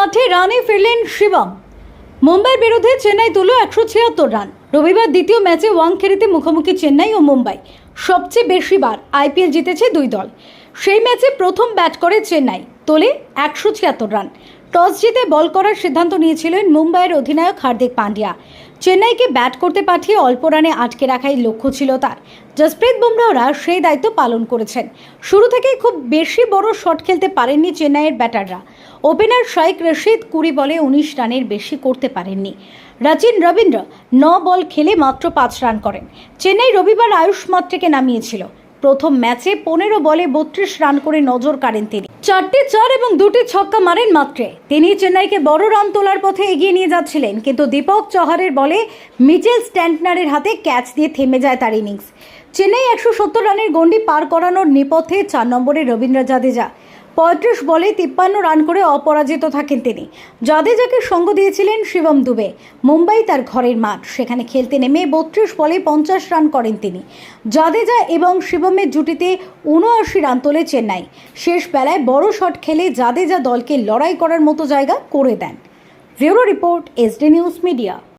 মাঠে রানে ফিরলেন শিবম। মুম্বাইয়ের বিরুদ্ধে চেন্নাই তুলো 176 রান। রবিবার দ্বিতীয় ম্যাচে ওয়াংখেড়েতে মুখোমুখি চেন্নাই ও মুম্বাই। সবচেয়ে বেশি বার আইপিএল জিতেছে দুই দল। সেই ম্যাচে প্রথম ব্যাট করে চেন্নাই, তোলে 176 রান। টস জিতে বল করার সিদ্ধান্ত নিয়েছিলেন মুম্বাইয়ের অধিনায়ক হার্দিক পান্ডিয়া। চেন্নাইকে ব্যাট করতে পাঠিয়ে অল্প রানে আটকে রাখাই লক্ষ্য ছিল তার। জসপ্রীত বুমরাহরা সেই দায়িত্ব পালন করেছেন। শুরু থেকেই খুব বেশি বড় শট খেলতে পারেননি চেন্নাইয়ের ব্যাটাররা। ওপেনার শাইখ রশিদ 20 বলে 19 রানের বেশি করতে পারেননি। রাচিন রবীন্দ্র 9 বল খেলে মাত্র 5 রান করেন। চেন্নাই রবিবার আয়ুষ মাত্রেকে নামিয়েছিল। প্রথম ম্যাচে 15 বলে 32 রান করে নজর কাড়েন তিনি। 4টে 4 এবং 2টি ছক্কা মারেন মাত্রে। তিনি চেন্নাইকে বড় রান তোলার পথে এগিয়ে নিয়ে যাচ্ছিলেন, কিন্তু দীপক চহারের বলে মিচেল স্ট্যান্টনারের হাতে ক্যাচ দিয়ে থেমে যায় তার ইনিংস। চেন্নাই 170 রানের গন্ডি পার করানোর নেপথ্যে 4 নম্বরে রবীন্দ্র জাদেজা 35 বলে 53 রান করে অপরাজিত থাকেন তিনি। জাদেজাকে সঙ্গ দিয়েছিলেন শিবম দুবে। মুম্বাই তার ঘরের মাঠ, সেখানে খেলতে নেমে 32 বলে 50 রান করেন তিনি। জাদেজা এবং শিবমের জুটিতে 79 রান তোলে চেন্নাই। শেষ বেলায় বড় শট খেলে জাদেজা দলকে লড়াই করার মতো জায়গা করে দেন। Bureau report, SD news media.